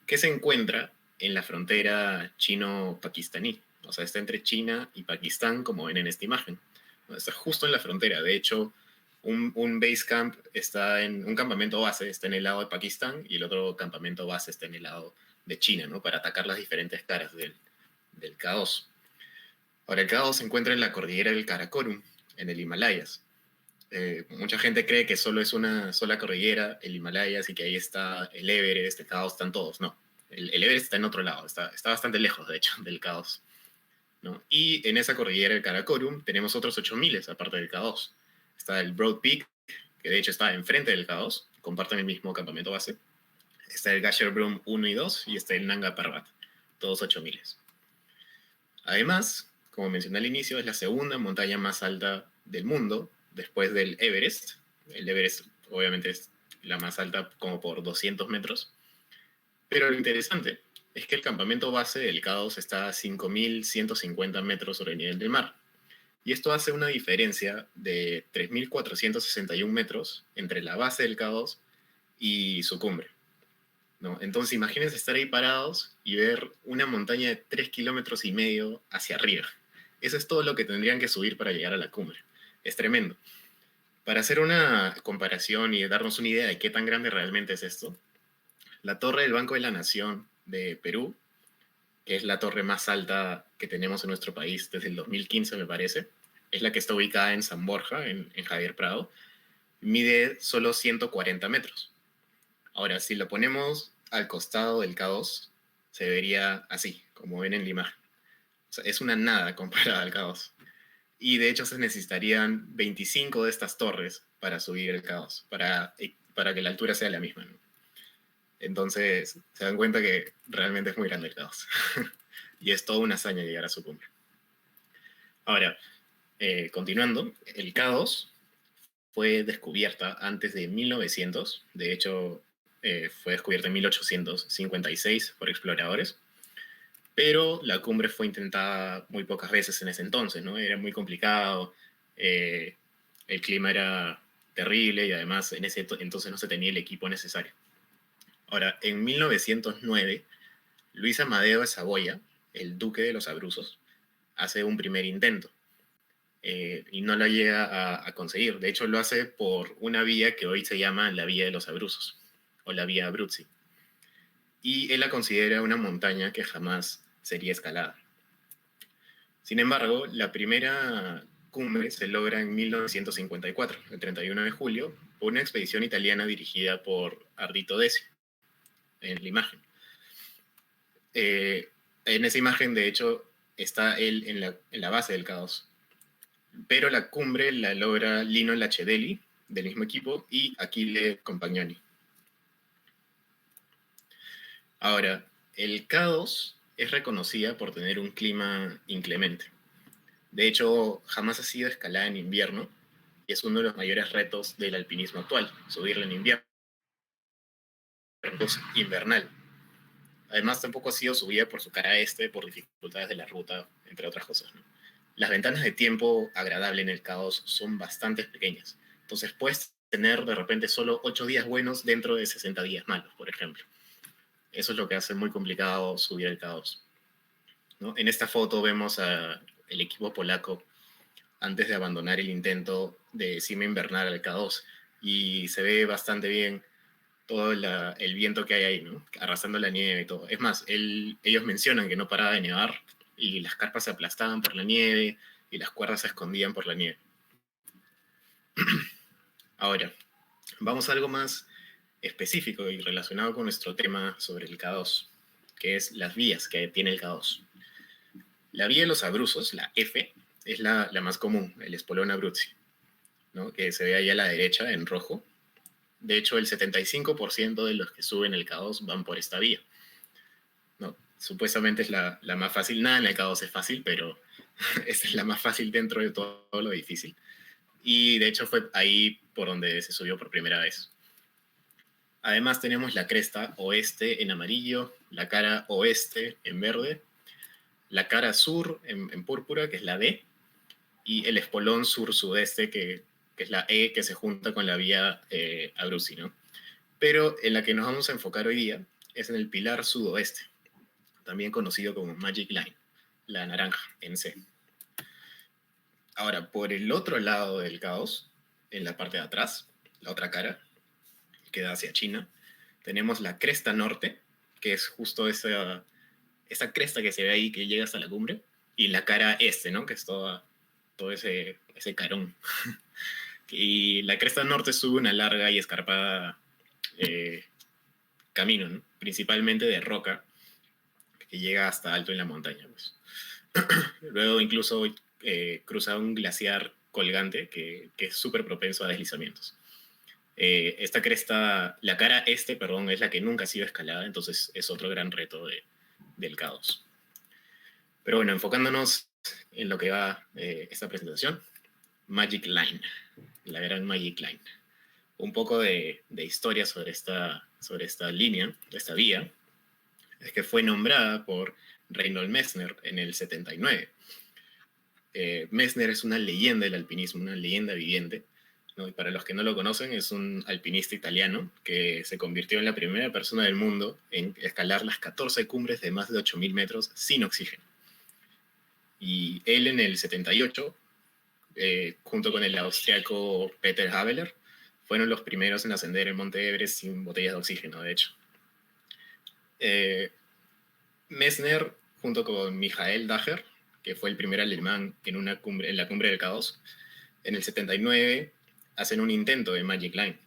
que se encuentra en la frontera chino-pakistaní. O sea, está entre China y Pakistán, como ven en esta imagen. Está justo en la frontera. De hecho, un base camp está en un campamento base, está en el lado de Pakistán y el otro campamento base está en el lado de China, ¿no? Para atacar las diferentes caras del K2. Ahora, el K2 se encuentra en la cordillera del Karakorum, en el Himalayas. Mucha gente cree que solo es una sola cordillera, el Himalayas, y que ahí está el Everest, el K2, están todos. No, el Everest está en otro lado, está bastante lejos, de hecho, del K2. ¿No? Y en esa cordillera del Karakorum tenemos otros 8000 aparte del K2. Está el Broad Peak, que de hecho está enfrente del K2, comparten el mismo campamento base. Está el Gasherbrum 1 y 2 y está el Nanga Parbat, todos 8000. Además, como mencioné al inicio, es la segunda montaña más alta del mundo, después del Everest. El Everest obviamente es la más alta como por 200 metros. Pero lo interesante es que el campamento base del K2 está a 5150 metros sobre el nivel del mar. Y esto hace una diferencia de 3461 metros entre la base del K2 y su cumbre, ¿no? Entonces imagínense estar ahí parados y ver una montaña de 3,5 kilómetros hacia arriba. Eso es todo lo que tendrían que subir para llegar a la cumbre. Es tremendo. Para hacer una comparación y darnos una idea de qué tan grande realmente es esto, la torre del Banco de la Nación de Perú, que es la torre más alta que tenemos en nuestro país desde el 2015, me parece, es la que está ubicada en San Borja, en Javier Prado, mide solo 140 metros. Ahora, si lo ponemos al costado del K2, se vería así, como ven en la imagen. O sea, es una nada comparada al K2. Y de hecho se necesitarían 25 de estas torres para subir el K2, para que la altura sea la misma, ¿no? Entonces se dan cuenta que realmente es muy grande el K2. Y es toda una hazaña llegar a su cumbre. Ahora, continuando, el K2 fue descubierta antes de 1900. De hecho, fue descubierta en 1856 por exploradores. Pero la cumbre fue intentada muy pocas veces en ese entonces, ¿no? Era muy complicado, eh, el clima era terrible y además en ese entonces no se tenía el equipo necesario. Ahora, en 1909, Luis Amadeo de Saboya, el duque de los Abruzos, hace un primer intento y no lo llega a conseguir. De hecho, lo hace por una vía que hoy se llama la Vía de los Abruzos o la Vía Abruzzi. Y él la considera una montaña que jamás sería escalada. Sin embargo, la primera cumbre se logra en 1954, el 31 de julio, por una expedición italiana dirigida por Ardito Desio, en la imagen. En esa imagen, de hecho, está él en la base del K2. Pero la cumbre la logra Lino Lacedelli, del mismo equipo, y Achille Compagnoni. Ahora, el K2 es reconocida por tener un clima inclemente. De hecho, jamás ha sido escalada en invierno y es uno de los mayores retos del alpinismo actual, subirla en invierno invernal. Además, tampoco ha sido subida por su cara este, por dificultades de la ruta, entre otras cosas, ¿no? Las ventanas de tiempo agradable en el K2 son bastante pequeñas. Entonces puedes tener de repente solo 8 días buenos dentro de 60 días malos, por ejemplo. Eso es lo que hace muy complicado subir el K2, ¿no? En esta foto vemos al equipo polaco antes de abandonar el intento de cima invernal al K2 y se ve bastante bien todo el viento que hay ahí, ¿no? Arrasando la nieve y todo. Es más, ellos mencionan que no paraba de nevar y las carpas se aplastaban por la nieve y las cuerdas se escondían por la nieve. Ahora, vamos a algo más específico y relacionado con nuestro tema sobre el K2, que es las vías que tiene el K2. La vía de los Abruzos, la F, es la más común, el Espolón Abruzzi, ¿no? Que se ve ahí a la derecha en rojo. De hecho, el 75% de los que suben el K2 van por esta vía, ¿no? Supuestamente es la más fácil. Nada en el K2 es fácil, pero esta es la más fácil dentro de todo lo difícil. Y de hecho fue ahí por donde se subió por primera vez. Además tenemos la cresta oeste en amarillo, la cara oeste en verde, la cara sur en púrpura, que es la D, y el espolón sur-sudeste, que es la E, que se junta con la vía Abruzzi, ¿no? Pero en la que nos vamos a enfocar hoy día es en el pilar sudoeste, también conocido como Magic Line, la naranja en C. Ahora, por el otro lado del caos, en la parte de atrás, la otra cara, que da hacia China, tenemos la cresta norte, que es justo esa cresta que se ve ahí que llega hasta la cumbre, y la cara este, ¿no? Que es todo ese carón. Y la cresta norte sube una larga y escarpada camino, ¿no? Principalmente de roca, que llega hasta alto en la montaña. Pues. Luego incluso cruza un glaciar colgante que es súper propenso a deslizamientos. Esta cresta, la cara este, perdón, es la que nunca ha sido escalada, entonces es otro gran reto del caos. Pero bueno, enfocándonos en lo que va esta presentación, Magic Line, la gran Magic Line. Un poco de historia sobre esta línea, esta vía, es que fue nombrada por Reinhold Messner en el 79. Messner es una leyenda del alpinismo, una leyenda viviente, ¿no? Y para los que no lo conocen, es un alpinista italiano que se convirtió en la primera persona del mundo en escalar las 14 cumbres de más de 8.000 metros sin oxígeno. Y él en el 78, junto con el austriaco Peter Habeler, fueron los primeros en ascender el Monte Everest sin botellas de oxígeno, de hecho. Messner, junto con Michael Daher, que fue el primer alemán en la cumbre del K2, en el 79 hacen un intento de Magic Line.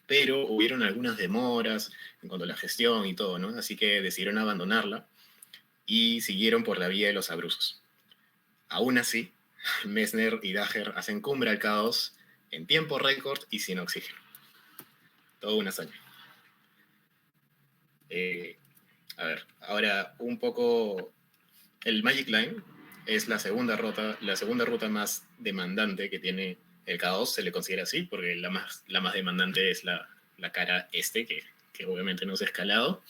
Pero hubieron algunas demoras en cuanto a la gestión y todo, ¿no? Así que decidieron abandonarla y siguieron por la vía de los Abruzos. Aún así, Messner y Daher hacen cumbre al K2 en tiempo récord y sin oxígeno. Todo una hazaña. A ver, ahora un poco. El Magic Line es la segunda ruta más demandante que tiene el K2, se le considera así, porque la más demandante es la cara este, que obviamente no se ha escalado.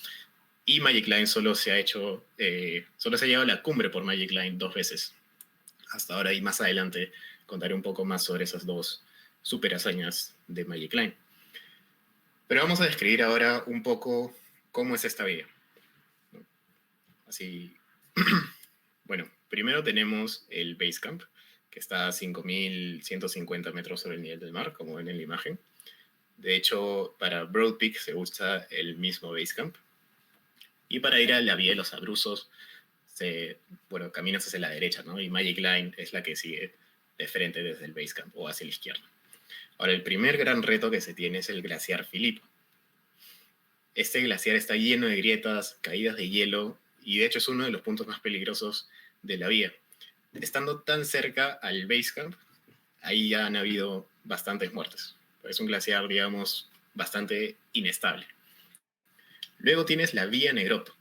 Y Magic Line solo se ha llegado a la cumbre por Magic Line 2 veces hasta ahora, y más adelante contaré un poco más sobre esas dos super hazañas de Magic Line. Pero vamos a describir ahora un poco cómo es esta vía. Así, bueno, primero tenemos el Basecamp, que está a 5.150 metros sobre el nivel del mar, como ven en la imagen. De hecho, para Broad Peak se usa el mismo Basecamp. Y para ir a la vía de los Abruzos, caminas hacia la derecha, ¿no? Y Magic Line es la que sigue de frente desde el Basecamp o hacia la izquierda. Ahora, el primer gran reto que se tiene es el glaciar Filippo. Este glaciar está lleno de grietas, caídas de hielo, y de hecho es uno de los puntos más peligrosos de la vía. Estando tan cerca al Basecamp, ahí ya han habido bastantes muertes. Es un glaciar, digamos, bastante inestable. Luego tienes la vía Negrotto,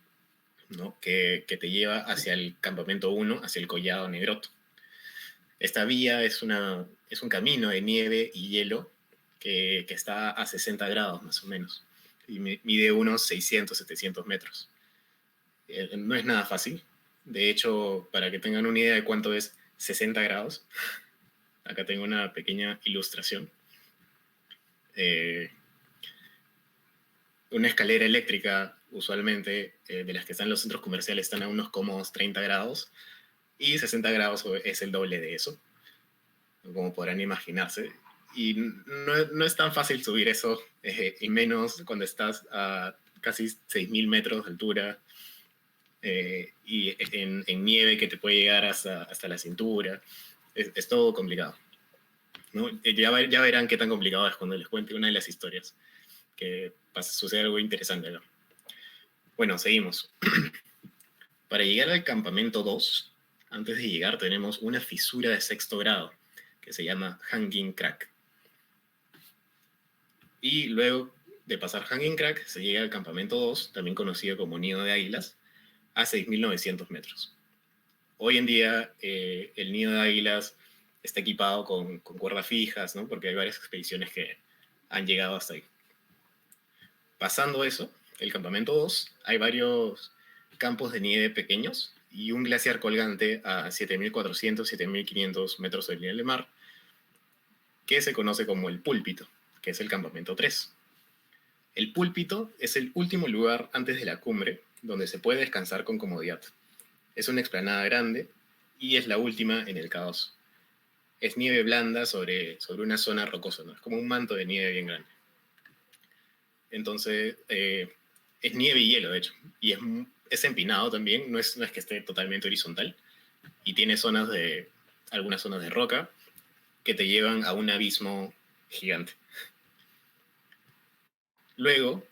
¿no? que te lleva hacia el campamento 1, hacia el collado Negrotto. Esta vía es un camino de nieve y hielo que está a 60 grados más o menos, y mide unos 600, 700 metros. No es nada fácil. De hecho, para que tengan una idea de cuánto es 60 grados, acá tengo una pequeña ilustración. Una escalera eléctrica, usualmente, de las que están en los centros comerciales, están a unos cómodos 30 grados, y 60 grados es el doble de eso, como podrán imaginarse. Y no es tan fácil subir eso, y menos cuando estás a casi 6.000 metros de altura, y en nieve que te puede llegar hasta la cintura. Es todo complicado, ¿no? Ya verán qué tan complicado es cuando les cuente una de las historias, que sucede algo interesante acá. Bueno, seguimos. Para llegar al campamento 2, antes de llegar tenemos una fisura de 6º grado, que se llama Hanging Crack. Y luego de pasar Hanging Crack, se llega al campamento 2, también conocido como Nido de Águilas, a 6.900 metros. Hoy en día el Nido de Águilas está equipado con cuerdas fijas, ¿no? Porque hay varias expediciones que han llegado hasta ahí. Pasando eso, el campamento 2, hay varios campos de nieve pequeños y un glaciar colgante a 7.400, 7.500 metros del nivel del mar, que se conoce como el Púlpito, que es el campamento 3. El púlpito es el último lugar antes de la cumbre donde se puede descansar con comodidad. Es una explanada grande y es la última en el K2. Es nieve blanda sobre una zona rocosa, ¿no? Es como un manto de nieve bien grande. Entonces, es nieve y hielo, de hecho. Y es empinado también, no es que esté totalmente horizontal. Y tiene algunas zonas de roca que te llevan a un abismo gigante. Luego,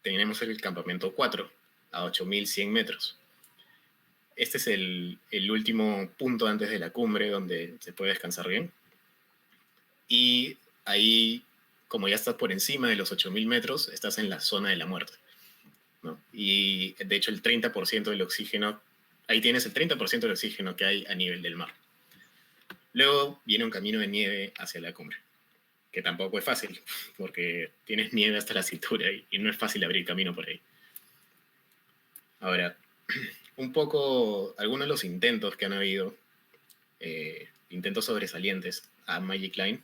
tenemos el campamento 4, a 8.100 metros. Este es el último punto antes de la cumbre donde se puede descansar bien. Y ahí, como ya estás por encima de los 8.000 metros, estás en la zona de la muerte, ¿no? Y de hecho el 30% del oxígeno, ahí tienes el 30% del oxígeno que hay a nivel del mar. Luego viene un camino de nieve hacia la cumbre, que tampoco es fácil, porque tienes nieve hasta la cintura y no es fácil abrir camino por ahí. Ahora, un poco, algunos de los intentos que han habido, intentos sobresalientes a Magic Line.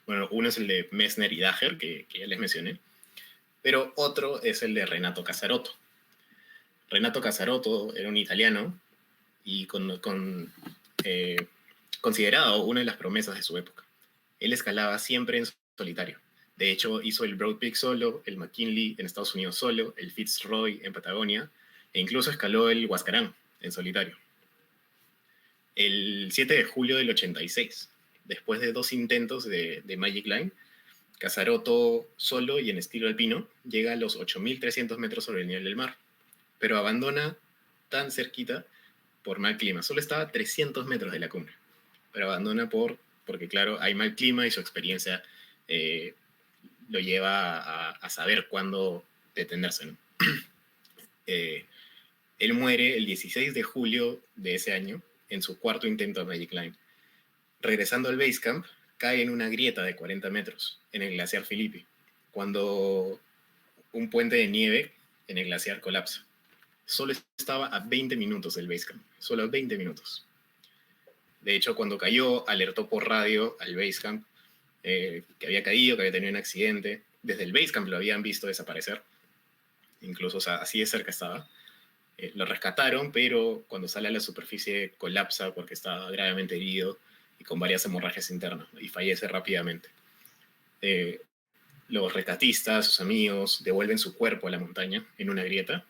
Bueno, uno es el de Messner y Dager, que ya les mencioné, pero otro es el de Renato Casarotto. Renato Casarotto era un italiano y considerado una de las promesas de su época. Él escalaba siempre en solitario. De hecho, hizo el Broad Peak solo, el McKinley en Estados Unidos solo, el Fitzroy en Patagonia, e incluso escaló el Huascarán en solitario. El 7 de julio del 86, después de 2 intentos de Magic Line, Casarotto, solo y en estilo alpino, llega a los 8.300 metros sobre el nivel del mar, pero abandona tan cerquita por mal clima. Solo estaba a 300 metros de la cumbre, pero abandona porque claro, hay mal clima y su experiencia lo lleva a saber cuándo detenerse, ¿no? Él muere el 16 de julio de ese año en su cuarto intento de Magic Line. Regresando al base camp, cae en una grieta de 40 metros en el glaciar Filippi, cuando un puente de nieve en el glaciar colapsa. Solo estaba a 20 minutos del base camp, solo a 20 minutos. De hecho, cuando cayó, alertó por radio al base camp que había caído, que había tenido un accidente. Desde el base camp lo habían visto desaparecer, incluso, o sea, así de cerca estaba. Lo rescataron, pero cuando sale a la superficie colapsa porque estaba gravemente herido y con varias hemorragias internas, y fallece rápidamente. Los rescatistas, sus amigos, devuelven su cuerpo a la montaña en una grieta,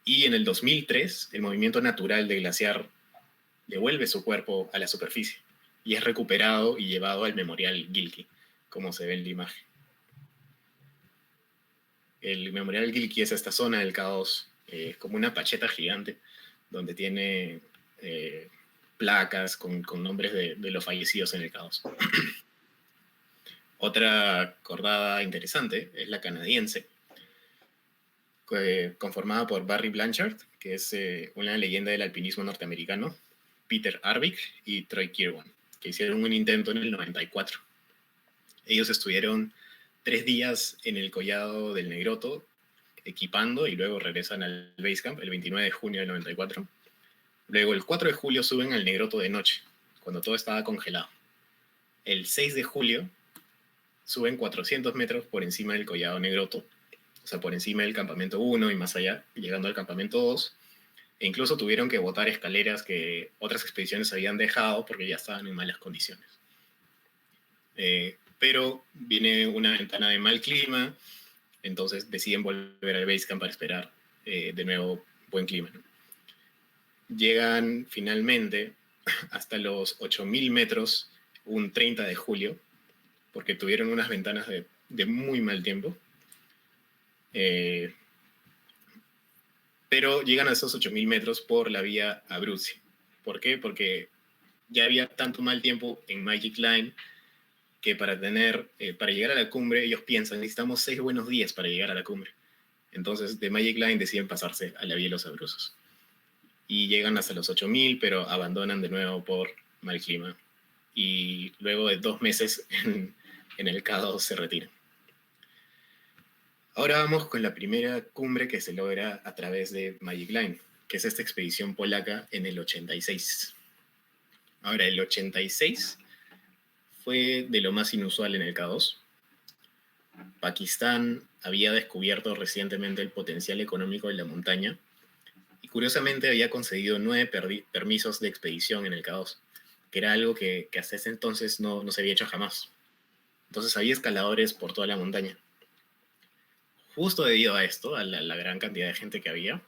y en el 2003 el movimiento natural del glaciar devuelve su cuerpo a la superficie y es recuperado y llevado al Memorial Gilkey, como se ve en la imagen. El Memorial Gilkey es esta zona del K2, como una pacheta gigante, donde tiene placas con nombres de los fallecidos en el K2. Otra cordada interesante es la canadiense, conformada por Barry Blanchard, que es una leyenda del alpinismo norteamericano, Peter Arvik y Troy Kirwan, que hicieron un intento en el 94. Ellos estuvieron 3 días en el Collado del Negroto, equipando, y luego regresan al Basecamp el 29 de junio del 94. Luego el 4 de julio suben al Negroto de noche, cuando todo estaba congelado. El 6 de julio suben 400 metros por encima del Collado Negroto, o sea, por encima del campamento 1 y más allá, llegando al campamento 2, e incluso tuvieron que botar escaleras que otras expediciones habían dejado porque ya estaban en malas condiciones. Pero viene una ventana de mal clima, entonces deciden volver al Basecamp para esperar de nuevo buen clima, ¿no? Llegan finalmente hasta los 8.000 metros un 30 de julio, porque tuvieron unas ventanas de muy mal tiempo. Pero llegan a esos 8.000 metros por la vía Abruzzi. ¿Por qué? Porque ya había tanto mal tiempo en Magic Line que para llegar a la cumbre ellos piensan, necesitamos 6 buenos días para llegar a la cumbre. Entonces de Magic Line deciden pasarse a la vía de los Abruzos. Y llegan hasta los 8.000, pero abandonan de nuevo por mal clima. Y luego de 2 meses en el K2 se retiran. Ahora vamos con la primera cumbre que se logra a través de Magic Line, que es esta expedición polaca en el 86. Ahora, el 86 fue de lo más inusual en el K2. Pakistán había descubierto recientemente el potencial económico de la montaña y curiosamente había concedido 9 permisos de expedición en el K2, que era algo que hasta ese entonces no se había hecho jamás. Entonces había escaladores por toda la montaña. Justo debido a esto, a la gran cantidad de gente que había,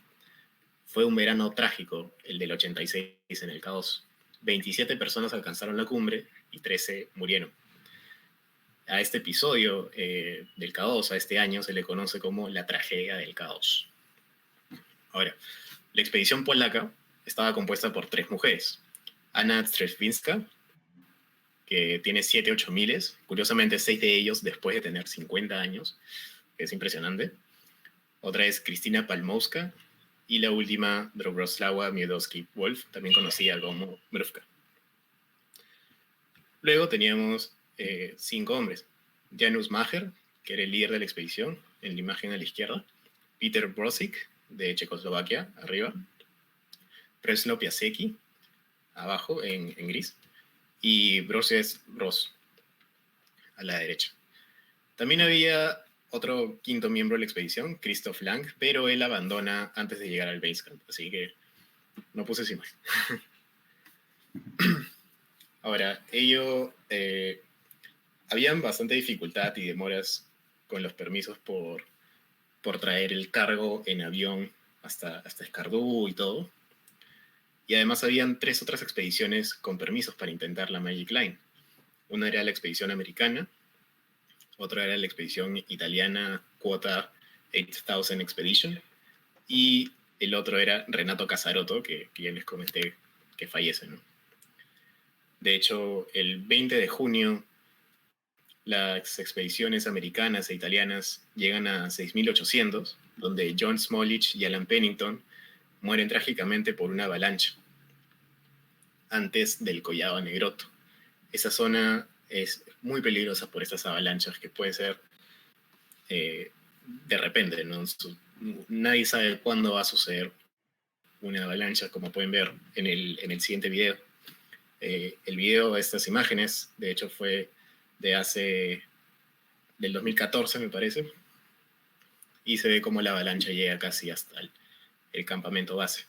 fue un verano trágico el del 86 en el K2. 27 personas alcanzaron la cumbre y 13 murieron. A este episodio del K2, a este año, se le conoce como la tragedia del K2. Ahora, la expedición polaca estaba compuesta por 3 mujeres. Anna Strzelecka, que tiene 7-8 miles, curiosamente 6 de ellos después de tener 50 años, que es impresionante. Otra es Kristina Palmowska, y la última, Dobroslawa Miodowski-Wolf, también conocida como Mrówka. Luego teníamos 5 hombres. Janusz Macher, que era el líder de la expedición, en la imagen a la izquierda. Peter Brosik, de Checoslovaquia, arriba. Preslo Piasecki, abajo, en gris. Y Broses Ross, a la derecha. También había otro quinto miembro de la expedición, Christoph Lang, pero él abandona antes de llegar al Basecamp, así que no puse esa imagen. Ahora, habían bastante dificultad y demoras con los permisos por traer el cargo en avión hasta Escardú y todo. Y además habían 3 otras expediciones con permisos para intentar la Magic Line. Una era la expedición americana, otra era la expedición italiana Quota 8000 Expedition, y el otro era Renato Casarotto, que ya les comenté que fallece, ¿no? De hecho, el 20 de junio, las expediciones americanas e italianas llegan a 6.800, donde John Smolich y Alan Pennington mueren trágicamente por una avalancha antes del Collado Negrotto. Esa zona es muy peligrosa por estas avalanchas que puede ser de repente, ¿no? Nadie sabe cuándo va a suceder una avalancha, como pueden ver en el siguiente video. El video de estas imágenes, de hecho, fue del 2014, me parece, y se ve como la avalancha llega casi hasta el campamento base.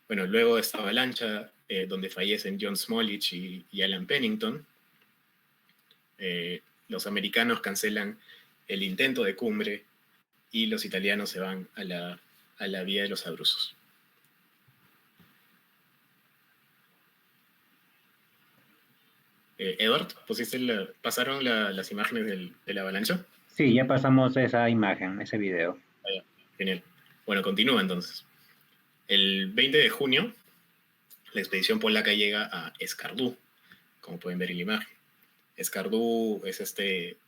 Bueno, luego de esta avalancha, donde fallecen John Smolich y Alan Pennington, los americanos cancelan el intento de cumbre y los italianos se van a la vía de los Abruzos. Edward, ¿pasaron las imágenes de la avalancha? Sí, ya pasamos esa imagen, ese video. Genial. Bueno, continúa entonces. El 20 de junio, la expedición polaca llega a Escardú, como pueden ver en la imagen. Escardú es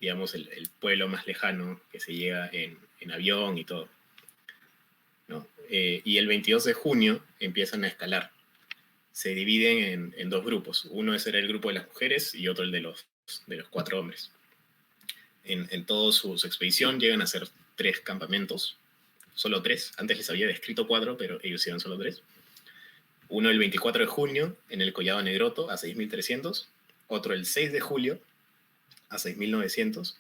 digamos, el pueblo más lejano que se llega en avión y todo, ¿no? Y el 22 de junio empiezan a escalar. Se dividen en 2 grupos. Uno era el grupo de las mujeres y otro el de los 4 hombres. En toda su expedición llegan a ser 3 campamentos, solo 3. Antes les había descrito 4, pero ellos hicieron solo 3. Uno el 24 de junio en el Collado Negrotto a 6.300, otro el 6 de julio a 6.900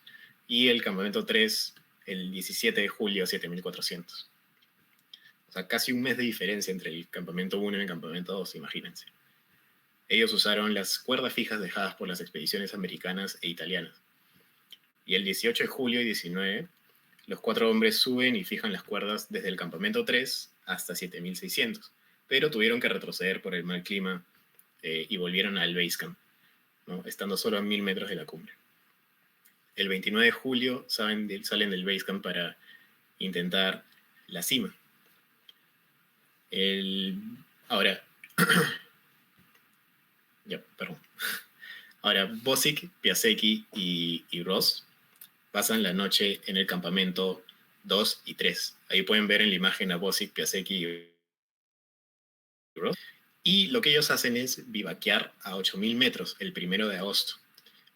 y el campamento 3 el 17 de julio a 7.400. O sea, casi un mes de diferencia entre el campamento 1 y el campamento 2, imagínense. Ellos usaron las cuerdas fijas dejadas por las expediciones americanas e italianas. Y el 18 de julio y 19, los 4 hombres suben y fijan las cuerdas desde el campamento 3 hasta 7.600, pero tuvieron que retroceder por el mal clima y volvieron al Basecamp, ¿no? Estando solo a 1.000 metros de la cumbre. El 29 de julio salen del Basecamp para intentar la cima. Ahora, Ahora, Bosick, Piasecki y Ross pasan la noche en el campamento 2 y 3. Ahí pueden ver en la imagen a Bosick, Piasecki y Ross. Y lo que ellos hacen es bivaquear a 8.000 metros el 1 de agosto.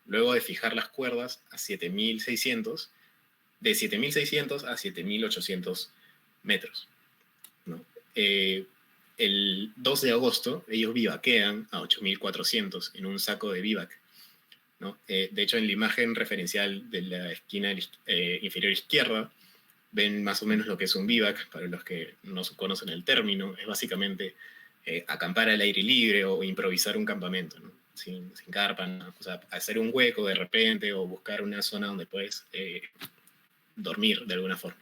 Luego de fijar las cuerdas a 7.600, de 7.600 a 7.800 metros, ¿no? El 2 de agosto ellos bivaquean a 8.400 en un saco de bivac. ¿no? De hecho, en la imagen referencial de la esquina inferior izquierda, ven más o menos lo que es un bivac, para los que no conocen el término. Es básicamente acampar al aire libre o improvisar un campamento, ¿no? Sin carpa, ¿no? O sea, hacer un hueco de repente o buscar una zona donde puedes dormir de alguna forma.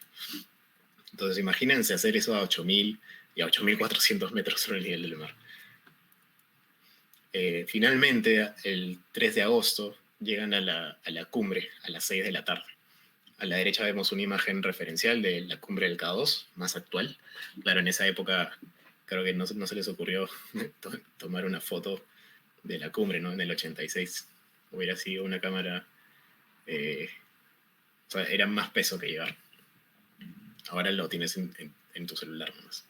Entonces, imagínense hacer eso a 8.000 y a 8.400 metros sobre el nivel del mar. Finalmente, el 3 de agosto, llegan a la cumbre a las 6 de la tarde. A la derecha vemos una imagen referencial de la cumbre del K2, más actual. Claro, en esa época creo que no se les ocurrió tomar una foto de la cumbre, ¿no? En el 86. Hubiera sido una cámara... o sea, era más peso que llevar. Ahora lo tienes en tu celular nomás.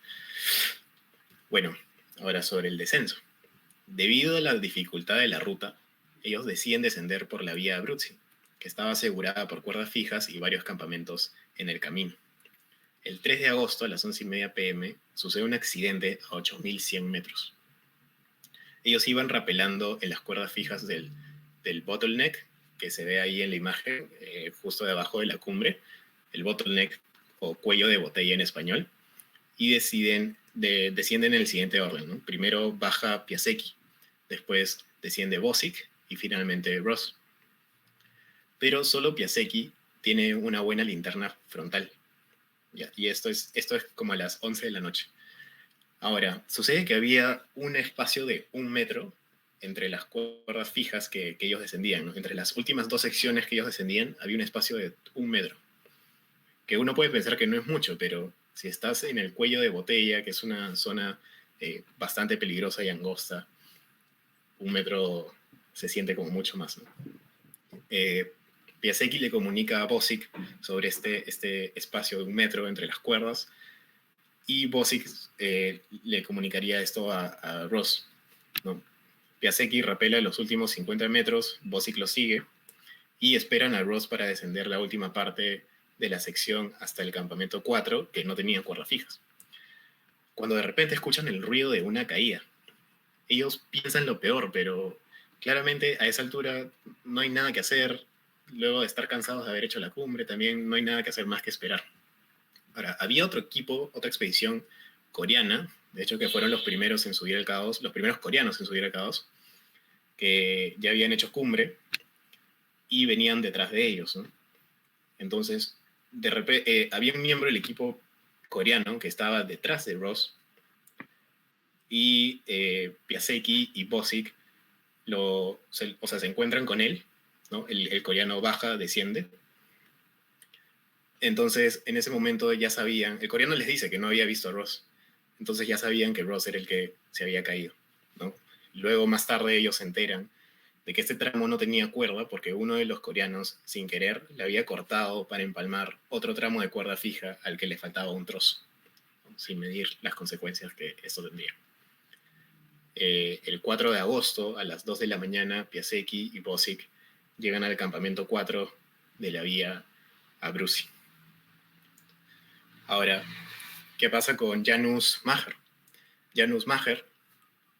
Bueno, ahora sobre el descenso. Debido a la dificultad de la ruta, ellos deciden descender por la vía Abruzzi, que estaba asegurada por cuerdas fijas y varios campamentos en el camino. El 3 de agosto, a las 11:30 p.m., sucede un accidente a 8.100 metros. Ellos iban rapelando en las cuerdas fijas del bottleneck, que se ve ahí en la imagen, justo debajo de la cumbre, el bottleneck o cuello de botella en español, y descienden en el siguiente orden, ¿no? Primero baja Piasecki, después desciende Bosick y finalmente Ross. Pero solo Piasecki tiene una buena linterna frontal. ¿Ya? Y esto es como a las 11 de la noche. Ahora, sucede que había un espacio de 1 metro entre las cuerdas fijas que ellos descendían, ¿no? Entre las últimas 2 secciones que ellos descendían, había un espacio de 1 metro. Que uno puede pensar que no es mucho, pero si estás en el cuello de botella, que es una zona bastante peligrosa y angosta, 1 metro se siente como mucho más, ¿no? Piasecki le comunica a Bosick sobre este espacio de 1 metro entre las cuerdas, y Bosick le comunicaría esto a Ross, ¿no? Piasecki rapela los últimos 50 metros, Bosick lo sigue, y esperan a Ross para descender la última parte de la sección hasta el campamento 4, que no tenía cuerdas fijas. Cuando de repente escuchan el ruido de una caída, ellos piensan lo peor, pero claramente a esa altura no hay nada que hacer. Luego de estar cansados de haber hecho la cumbre, también no hay nada que hacer más que esperar. Ahora, había otro equipo, otra expedición coreana, de hecho que fueron los primeros en subir al K2, los primeros coreanos en subir al K2, que ya habían hecho cumbre y venían detrás de ellos, ¿no? Entonces, de repente, había un miembro del equipo coreano que estaba detrás de Ross, y Piasecki y Bosick se encuentran con él, ¿no? El coreano baja, desciende. Entonces, en ese momento ya sabían, el coreano les dice que no había visto a Ross, entonces ya sabían que Ross era el que se había caído, ¿no? Luego, más tarde, ellos se enteran de que este tramo no tenía cuerda porque uno de los coreanos, sin querer, le había cortado para empalmar otro tramo de cuerda fija al que le faltaba un trozo, ¿no? Sin medir las consecuencias que esto tendría. El 4 de agosto, a las 2 de la mañana, Piasecki y Bosick llegan al campamento 4 de la vía Abruzzi. Ahora, ¿qué pasa con Janusz Maher? Janusz Maher,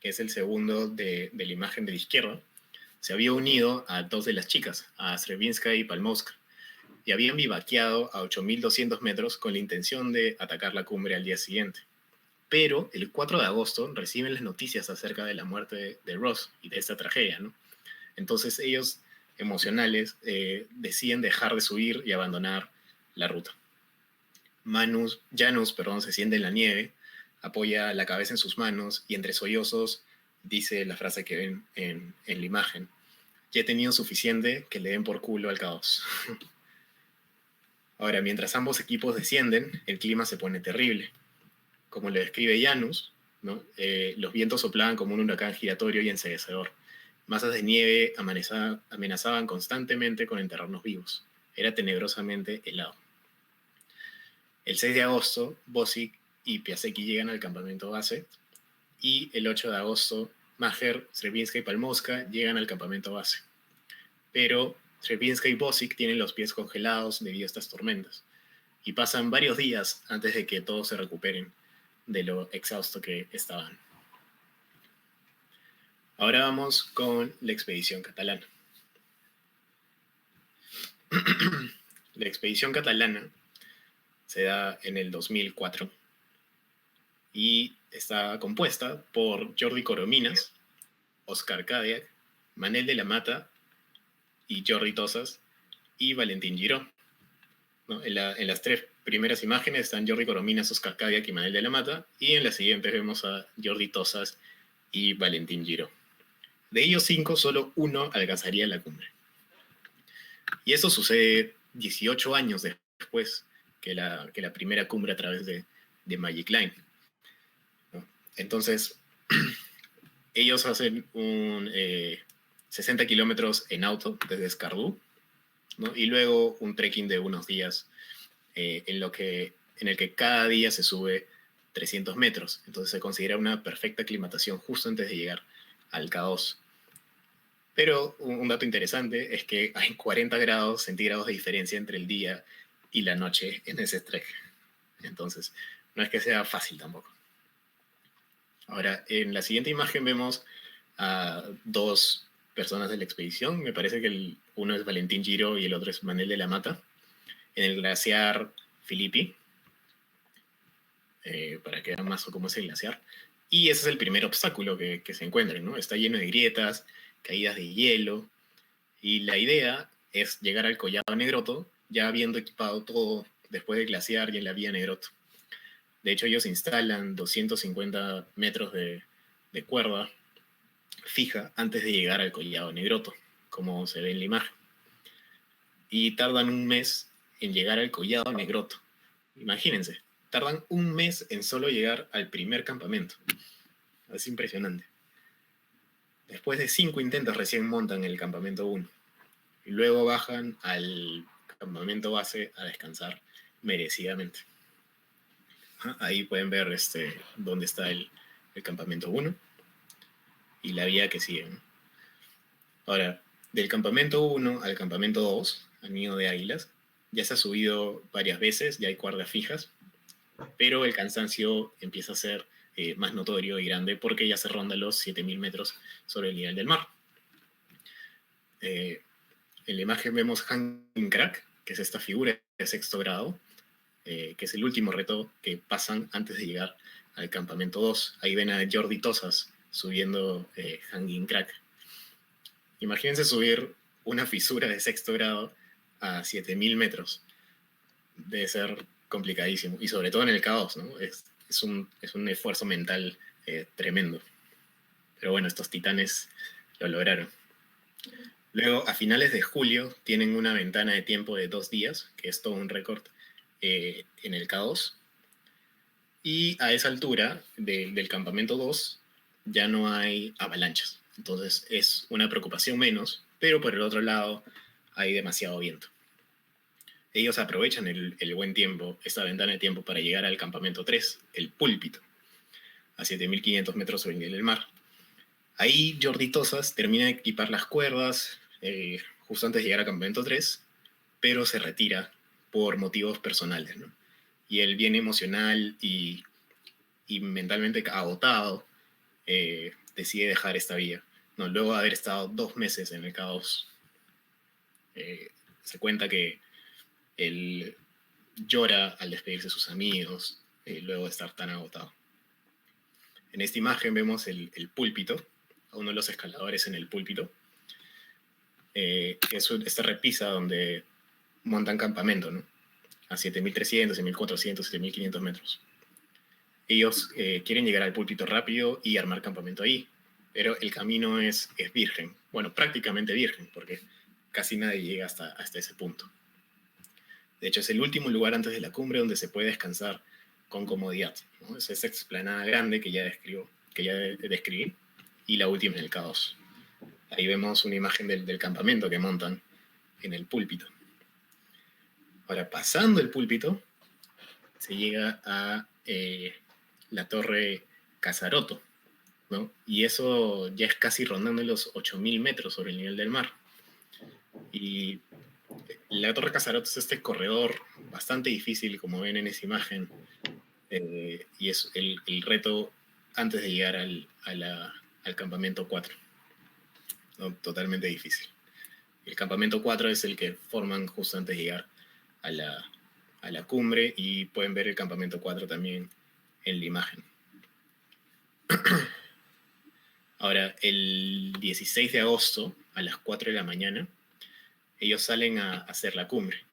que es el segundo de la imagen de la izquierda, se había unido a 2 de las chicas, a Srebinska y Palmowska, y habían bivaqueado a 8.200 metros con la intención de atacar la cumbre al día siguiente. Pero el 4 de agosto reciben las noticias acerca de la muerte de Ross y de esta tragedia, ¿no? Entonces ellos, emocionales, deciden dejar de subir y abandonar la ruta. Janusz, se siente en la nieve, apoya la cabeza en sus manos y entre sollozos dice la frase que ven en la imagen: ya he tenido suficiente, que le den por culo al K2. Ahora, mientras ambos equipos descienden, el clima se pone terrible. Como le describe Janusz, ¿no? Los vientos soplaban como un huracán giratorio y enceguecedor. Masas de nieve amenazaban constantemente con enterrarnos vivos. Era tenebrosamente helado. El 6 de agosto, Bosick y Piasecki llegan al campamento base, y el 8 de agosto, Maher, Srebinska y Palmowska llegan al campamento base. Pero Srebinska y Bosick tienen los pies congelados debido a estas tormentas, y pasan varios días antes de que todos se recuperen de lo exhausto que estaban. Ahora vamos con la expedición catalana. La expedición catalana se da en el 2004 y está compuesta por Jordi Corominas, Oscar Cadiac, Manel de la Mata y Jordi Tosas y Valentín Giró, ¿no? En las tres primeras imágenes están Jordi Corominas, Oscar Cadiac y Manel de la Mata, y en las siguientes vemos a Jordi Tosas y Valentín Giró. De ellos 5, solo uno alcanzaría la cumbre. Y eso sucede 18 años después que la primera cumbre a través de Magic Line, ¿no? Entonces, ellos hacen 60 kilómetros en auto desde Escardú, ¿no? Y luego un trekking de unos días en el que cada día se sube 300 metros. Entonces se considera una perfecta aclimatación justo antes de llegar al K2. Pero un dato interesante es que hay 40 grados centígrados de diferencia entre el día y la noche en ese trek. Entonces, no es que sea fácil tampoco. Ahora, en la siguiente imagen vemos a dos personas de la expedición. Me parece que uno es Valentín Giró y el otro es Manel de la Mata, en el glaciar Filippi, para que vean más cómo es el glaciar. Y ese es el primer obstáculo que se encuentran, ¿no? Está lleno de grietas, caídas de hielo, y la idea es llegar al Collado Negroto ya habiendo equipado todo después del glaciar y en la vía Negroto. De hecho, ellos instalan 250 metros de cuerda fija antes de llegar al Collado Negroto, como se ve en la imagen. Y tardan un mes en llegar al Collado Negroto. Imagínense, tardan un mes en solo llegar al primer campamento. Es impresionante. Después de 5 intentos recién montan el campamento 1. Y luego bajan al campamento base a descansar merecidamente. Ahí pueden ver dónde está el campamento 1 y la vía que sigue, ¿no? Ahora, del campamento 1 al campamento 2, al nido de águilas, ya se ha subido varias veces, ya hay cuerdas fijas, pero el cansancio empieza a ser más notorio y grande porque ya se ronda los 7.000 metros sobre el nivel del mar. En la imagen vemos Hanging Crack, que es esta figura de sexto grado, que es el último reto que pasan antes de llegar al campamento 2. Ahí ven a Jordi Tosas subiendo Hanging Crack. Imagínense subir una fisura de sexto grado a 7.000 metros. Debe ser complicadísimo, y sobre todo en el caos, ¿no? Es un esfuerzo mental tremendo. Pero bueno, estos titanes lo lograron. Luego, a finales de julio, tienen una ventana de tiempo de 2 días, que es todo un récord en el K2. Y a esa altura del campamento 2 ya no hay avalanchas. Entonces es una preocupación menos, pero por el otro lado hay demasiado viento. Ellos aprovechan el buen tiempo, esta ventana de tiempo, para llegar al campamento 3, el Púlpito, a 7.500 metros sobre el nivel del mar. Ahí Jordi Tosas termina de equipar las cuerdas justo antes de llegar al campamento 3, pero se retira por motivos personales, ¿no? Y él, bien emocional y mentalmente agotado, decide dejar esta vía, ¿no? Luego de haber estado 2 meses en el K2. Se cuenta que él llora al despedirse de sus amigos, luego de estar tan agotado. En esta imagen vemos el púlpito, a uno de los escaladores en el púlpito, que es esta repisa donde montan campamento, ¿no? A 7.300, 7.400, 7.500 metros. Ellos quieren llegar al púlpito rápido y armar campamento ahí, pero el camino es virgen. Bueno, prácticamente virgen, porque casi nadie llega hasta ese punto. De hecho, es el último lugar antes de la cumbre donde se puede descansar con comodidad, ¿no? Es esa explanada grande que ya describí, y la última en el K2. Ahí vemos una imagen del campamento que montan en el púlpito. Ahora, pasando el púlpito, se llega a la torre Casaroto, ¿no? Y eso ya es casi rondando los 8.000 metros sobre el nivel del mar. Y la torre Casaroto es este corredor bastante difícil, como ven en esa imagen, y es el reto antes de llegar al campamento 4, ¿no? Totalmente difícil. El campamento 4 es el que forman justo antes de llegar a la cumbre, y pueden ver el campamento 4 también en la imagen. Ahora, el 16 de agosto, a las 4 de la mañana, ellos salen a hacer la cumbre.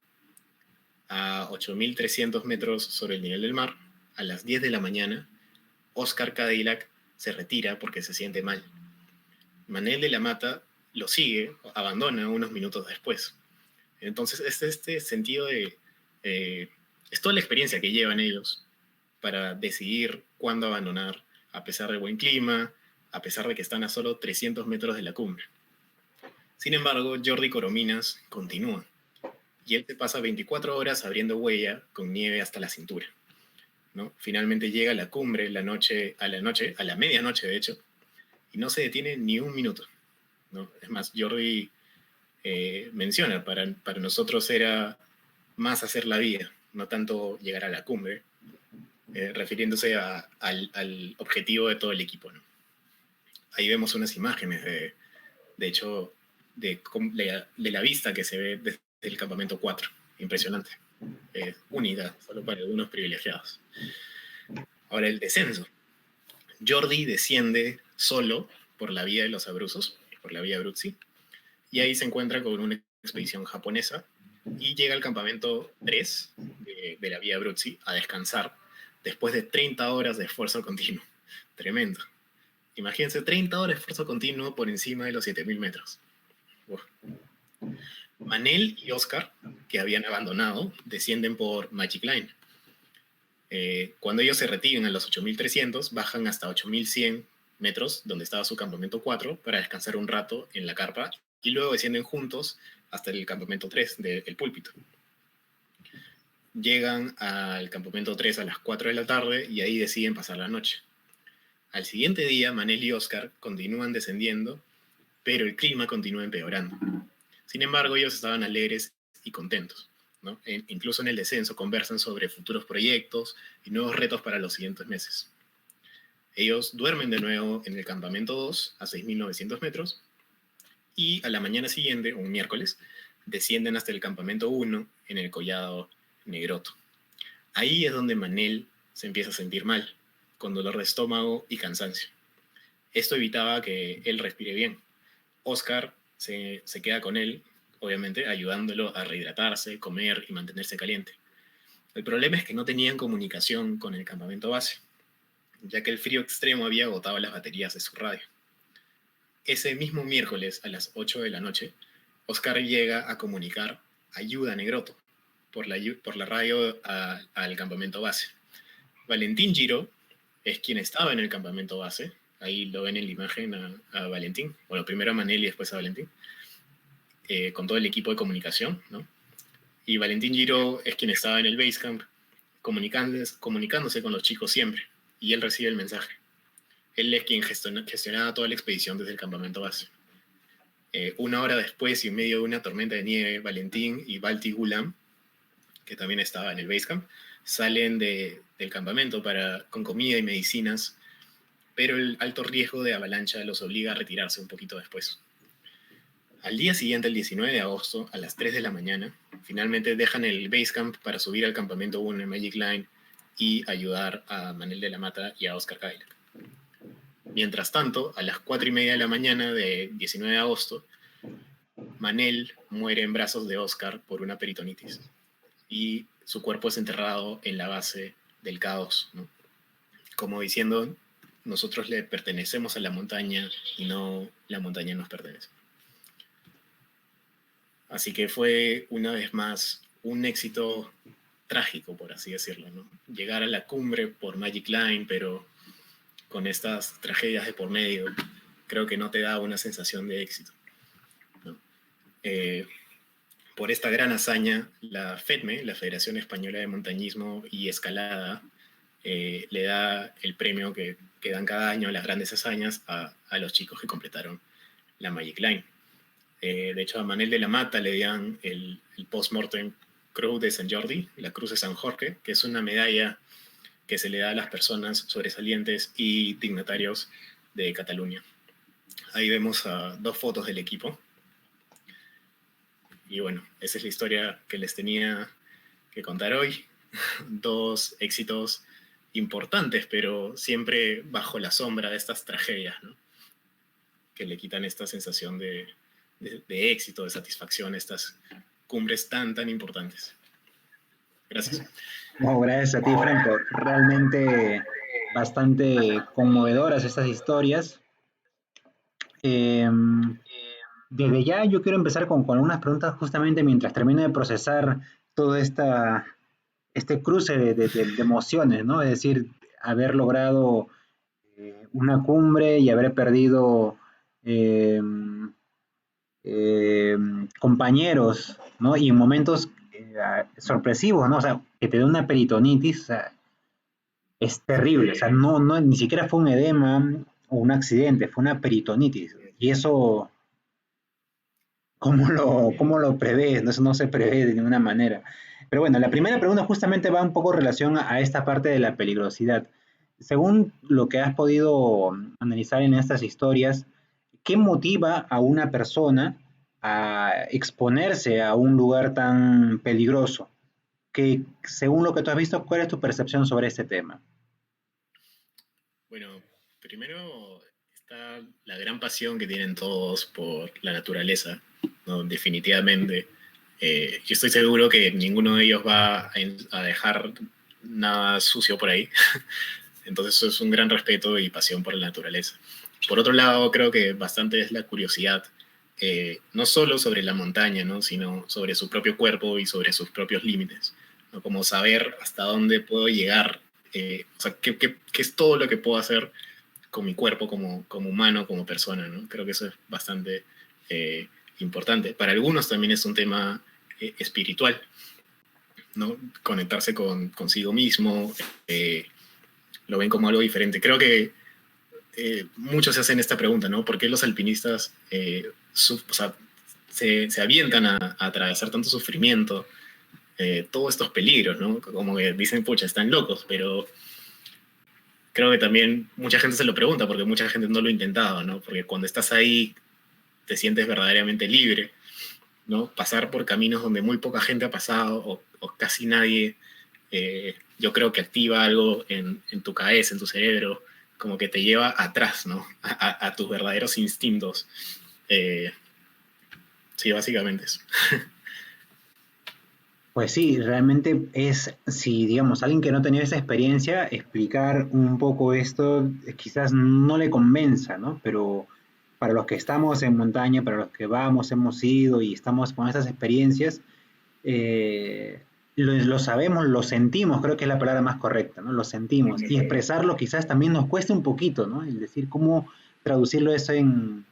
A 8.300 metros sobre el nivel del mar, a las 10 de la mañana, Oscar Cadillac se retira porque se siente mal. Manel de la Mata lo sigue, abandona unos minutos después. Entonces, este sentido de... es toda la experiencia que llevan ellos para decidir cuándo abandonar, a pesar del buen clima, a pesar de que están a solo 300 metros de la cumbre. Sin embargo, Jordi Corominas continúa, y él se pasa 24 horas abriendo huella con nieve hasta la cintura, ¿no? Finalmente llega a la cumbre a la medianoche de hecho, y no se detiene ni un minuto, ¿no? Es más, Jordi menciona, para nosotros era más hacer la vía, no tanto llegar a la cumbre, refiriéndose al objetivo de todo el equipo, ¿no? Ahí vemos unas imágenes, de hecho, de la vista que se ve desde el campamento 4. Impresionante. Única, solo para algunos privilegiados. Ahora, el descenso. Jordi desciende solo por la vía de los Abruzos, por la vía Abruzzi, y ahí se encuentra con una expedición japonesa y llega al campamento 3 de la vía Abruzzi a descansar después de 30 horas de esfuerzo continuo. Tremendo. Imagínense, 30 horas de esfuerzo continuo por encima de los 7.000 metros. Uf. Manel y Oscar, que habían abandonado, descienden por Magic Line. Cuando ellos se retiran a los 8.300, bajan hasta 8.100 metros, donde estaba su campamento 4, para descansar un rato en la carpa, y luego descienden juntos hasta el campamento 3 del Púlpito. Llegan al campamento 3 a las 4 de la tarde y ahí deciden pasar la noche. Al siguiente día, Manel y Oscar continúan descendiendo, pero el clima continúa empeorando. Sin embargo, ellos estaban alegres y contentos, ¿no? Incluso en el descenso conversan sobre futuros proyectos y nuevos retos para los siguientes meses. Ellos duermen de nuevo en el campamento 2 a 6.900 metros y a la mañana siguiente, un miércoles, descienden hasta el campamento 1 en el collado Negroto. Ahí es donde Manel se empieza a sentir mal, con dolor de estómago y cansancio. Esto evitaba que él respire bien. Oscar se queda con él, obviamente, ayudándolo a rehidratarse, comer y mantenerse caliente. El problema es que no tenían comunicación con el campamento base, ya que el frío extremo había agotado las baterías de su radio. Ese mismo miércoles, a las 8 de la noche, Oscar llega a comunicar ayuda a Negroto por la radio al campamento base. Valentín Giro es quien estaba en el campamento base. Ahí lo ven en la imagen a Valentín. Bueno, primero a Manel y después a Valentín. Con todo el equipo de comunicación, ¿no? Y Valentín Giro es quien estaba en el Basecamp comunicándose con los chicos siempre. Y él recibe el mensaje. Él es quien gestionaba toda la expedición desde el campamento base. Una hora después y en medio de una tormenta de nieve, Valentín y Balti Gulam, que también estaba en el Basecamp, salen del campamento con comida y medicinas, pero el alto riesgo de avalancha los obliga a retirarse un poquito después. Al día siguiente, el 19 de agosto, a las 3 de la mañana, finalmente dejan el Basecamp para subir al campamento 1 en Magic Line y ayudar a Manel de la Mata y a Oscar Cadillac. Mientras tanto, a las 4:30 de la mañana de 19 de agosto, Manel muere en brazos de Oscar por una peritonitis y su cuerpo es enterrado en la base del K2, ¿no? Como diciendo, nosotros le pertenecemos a la montaña y no la montaña nos pertenece. Así que fue una vez más un éxito trágico, por así decirlo, ¿no? Llegar a la cumbre por Magic Line, pero con estas tragedias de por medio, creo que no te da una sensación de éxito, ¿no? Por esta gran hazaña, la FEDME, la Federación Española de Montañismo y Escalada, le da el premio que dan cada año a las grandes hazañas a los chicos que completaron la Magic Line. De hecho, a Manel de la Mata le dan el Post-Mortem Cruz de Sant Jordi, la Cruz de San Jorge, que es una medalla que se le da a las personas sobresalientes y dignatarios de Cataluña. Ahí vemos dos fotos del equipo. Y bueno, esa es la historia que les tenía que contar hoy. Dos éxitos importantes, pero siempre bajo la sombra de estas tragedias, ¿no? Que le quitan esta sensación de éxito, de satisfacción, estas cumbres tan importantes. Gracias. No, gracias a ti, Franco. Realmente bastante conmovedoras estas historias. Eh, Desde ya yo quiero empezar con unas preguntas justamente mientras termine de procesar todo este cruce de emociones, ¿no? Es decir, haber logrado una cumbre y haber perdido eh, eh, compañeros, ¿no? Y en momentos sorpresivos, ¿no? O sea, que te dé una peritonitis, o sea, es terrible, o sea, ni siquiera fue un edema o un accidente, fue una peritonitis. Y eso, cómo lo prevés? No, eso no se prevé de ninguna manera. Pero bueno, la primera pregunta justamente va un poco en relación a esta parte de la peligrosidad. Según lo que has podido analizar en estas historias, ¿qué motiva a una persona a exponerse a un lugar tan peligroso? Que, según lo que tú has visto, ¿cuál es tu percepción sobre este tema? Bueno, primero está la gran pasión que tienen todos por la naturaleza, ¿no? Definitivamente. Yo estoy seguro que ninguno de ellos va a dejar nada sucio por ahí. Entonces eso es un gran respeto y pasión por la naturaleza. Por otro lado, creo que bastante es la curiosidad, no solo sobre la montaña, ¿no? Sino sobre su propio cuerpo y sobre sus propios límites, ¿no? Como saber hasta dónde puedo llegar, o sea, qué es todo lo que puedo hacer con mi cuerpo como humano, como persona, ¿no? Creo que eso es bastante importante. Para algunos también es un tema espiritual, ¿no? Conectarse consigo mismo, lo ven como algo diferente. Creo que muchos se hacen esta pregunta, ¿no? ¿Por qué los alpinistas o sea, se avientan a atravesar tanto sufrimiento, todos estos peligros, ¿no? Como que dicen, pucha, están locos, pero creo que también mucha gente se lo pregunta porque mucha gente no lo ha intentado, ¿no? Porque cuando estás ahí te sientes verdaderamente libre, ¿no? Pasar por caminos donde muy poca gente ha pasado o casi nadie, yo creo que activa algo en tu cabeza, en tu cerebro, como que te lleva atrás, ¿no? A tus verdaderos instintos. Eh, sí, básicamente eso. Pues sí, realmente es, si digamos, alguien que no tenía esa experiencia, explicar un poco esto quizás no le convenza, ¿no? Pero para los que estamos en montaña, para los que vamos, hemos ido y estamos con esas experiencias, eh, lo sabemos, lo sentimos, creo que es la palabra más correcta, ¿no? Lo sentimos. Y expresarlo quizás también nos cuesta un poquito, ¿no? Es decir, cómo traducirlo eso en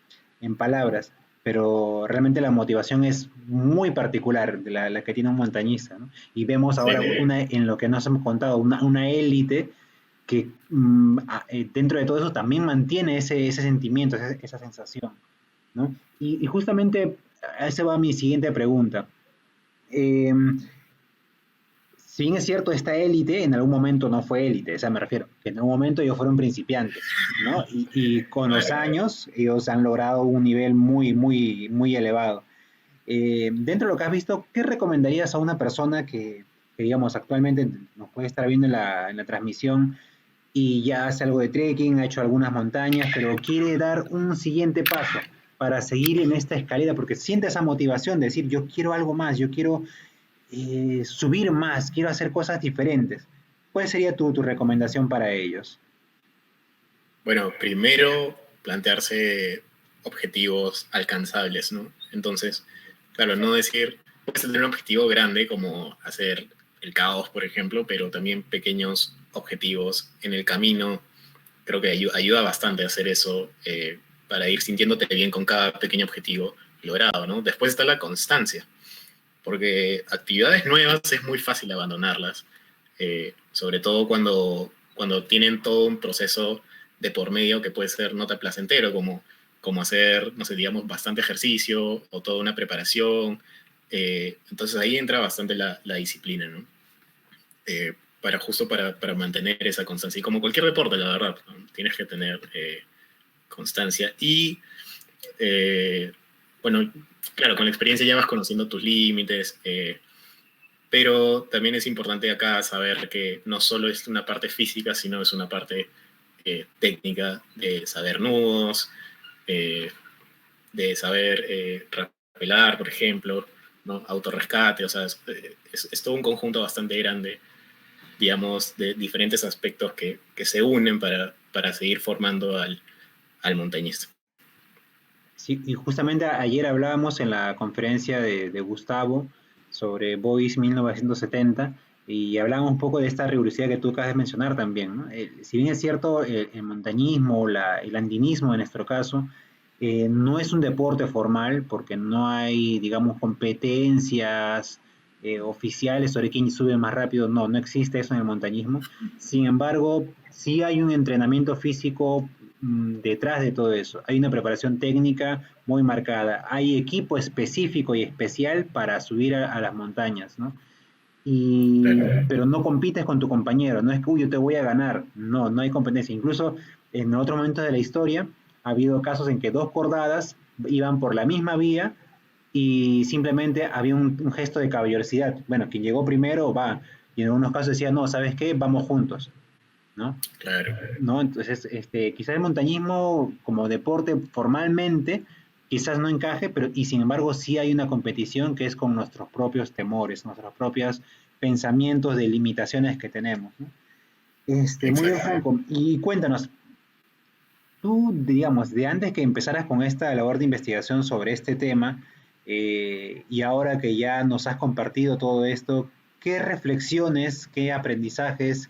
palabras. Pero realmente la motivación es muy particular de la que tiene un montañista, ¿no? Y vemos Sí, ahora en lo que nos hemos contado, una élite que dentro de todo eso también mantiene ese sentimiento, esa sensación, ¿no? Y justamente a esa va mi siguiente pregunta. Eh, si bien es cierto, esta élite en algún momento no fue élite, o sea, me refiero, que en algún momento ellos fueron principiantes, ¿no? Y con los años ellos han logrado un nivel muy elevado. Dentro de lo que has visto, ¿qué recomendarías a una persona que, digamos, actualmente nos puede estar viendo en la transmisión y ya hace algo de trekking, ha hecho algunas montañas, pero quiere dar un siguiente paso para seguir en esta escalera, porque siente esa motivación de decir, yo quiero algo más, yo quiero subir más, quiero hacer cosas diferentes? ¿Cuál sería tu recomendación para ellos? bueno, primero plantearse objetivos alcanzables, ¿no? Entonces, claro, no decir, puedes tener un objetivo grande como hacer el caos, por ejemplo, pero también pequeños objetivos en el camino. Creo que ayuda bastante a hacer eso, para ir sintiéndote bien con cada pequeño objetivo logrado, ¿no? Después está la constancia, porque actividades nuevas es muy fácil abandonarlas, sobre todo cuando tienen todo un proceso de por medio que puede ser no tan placentero, como hacer, no sé, digamos, bastante ejercicio o toda una preparación. Entonces ahí entra bastante la disciplina, ¿no? Justo para mantener esa constancia. Y como cualquier deporte, la verdad, ¿no? Tienes que tener constancia. Y, bueno, claro, con la experiencia ya vas conociendo tus límites, pero también es importante acá saber que no solo es una parte física, sino es una parte técnica de saber nudos, eh, de saber rapelar, por ejemplo, ¿no? Autorrescate, o sea, es todo un conjunto bastante grande, digamos, de diferentes aspectos que se unen para seguir formando al montañista. Sí, y justamente ayer hablábamos en la conferencia de Gustavo sobre Boys 1970 y hablábamos un poco de esta rigurosidad que tú acabas de mencionar también, ¿no? Si bien es cierto, el montañismo, el andinismo en nuestro caso, no es un deporte formal porque no hay, digamos, competencias oficiales sobre quién sube más rápido, no, no existe eso en el montañismo. Sin embargo, sí hay un entrenamiento físico detrás de todo eso. Hay una preparación técnica muy marcada. Hay equipo específico y especial para subir a las montañas, ¿no? Pero no compites con tu compañero, no es que yo te voy a ganar, no, no hay competencia. Incluso en otros momentos de la historia ha habido casos en que dos cordadas iban por la misma vía y simplemente había un gesto de caballerosidad. Bueno, quien llegó primero va, y en algunos casos decía, no, ¿sabes qué? Vamos juntos, ¿no? Claro, ¿No? Entonces, quizás el montañismo como deporte formalmente quizás no encaje, pero y sin embargo sí hay una competición que es con nuestros propios temores, nuestros propios pensamientos de limitaciones que tenemos, ¿no? Muy bien, exacto. Franco. Y cuéntanos, tú, digamos, de antes que empezaras con esta labor de investigación sobre este tema, y ahora que ya nos has compartido todo esto, ¿qué reflexiones, qué aprendizajes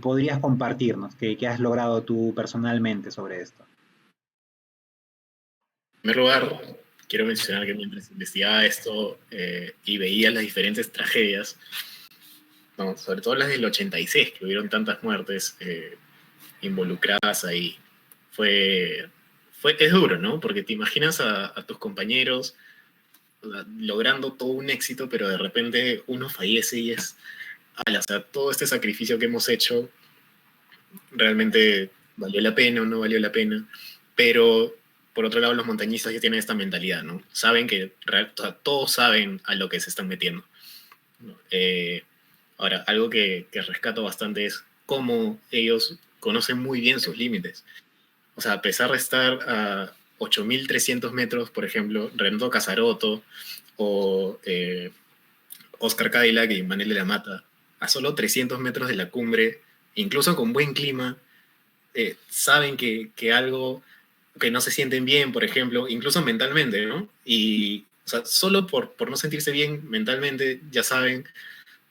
podrías compartirnos que has logrado tú personalmente sobre esto? En primer lugar, quiero mencionar que mientras investigaba esto y veía las diferentes tragedias, no, sobre todo las del 86, que hubieron tantas muertes involucradas ahí, fue, es duro, ¿no? Porque te imaginas a tus compañeros logrando todo un éxito, pero de repente uno fallece y es, ala, o sea, todo este sacrificio que hemos hecho realmente valió la pena o no valió la pena, pero por otro lado los montañistas ya tienen esta mentalidad, ¿no? Saben que, o sea, todos saben a lo que se están metiendo, ¿no? Ahora, algo que rescato bastante es cómo ellos conocen muy bien sus límites. O sea, a pesar de estar a 8.300 metros, por ejemplo, Renato Casarotto o Oscar Cadillac y Manel de la Mata, a solo 300 metros de la cumbre, incluso con buen clima, saben que algo, que no se sienten bien, por ejemplo, incluso mentalmente, ¿no? Y o sea, solo por no sentirse bien mentalmente, ya saben,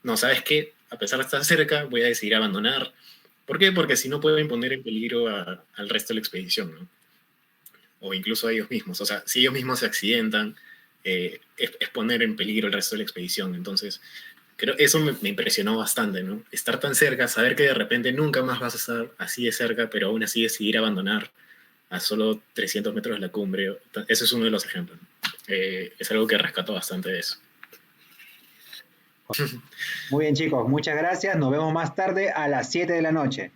no, ¿sabes qué? A pesar de estar cerca, voy a decidir abandonar. ¿Por qué? Porque si no pueden poner en peligro al resto de la expedición, ¿no? O incluso a ellos mismos. O sea, si ellos mismos se accidentan, es poner en peligro el resto de la expedición. Entonces, creo eso me impresionó bastante, ¿no? Estar tan cerca, saber que de repente nunca más vas a estar así de cerca, pero aún así decidir abandonar a solo 300 metros de la cumbre. Ese es uno de los ejemplos, ¿no? Es algo que rescato bastante de eso. Muy bien, chicos, muchas gracias. Nos vemos más tarde a las 7 de la noche.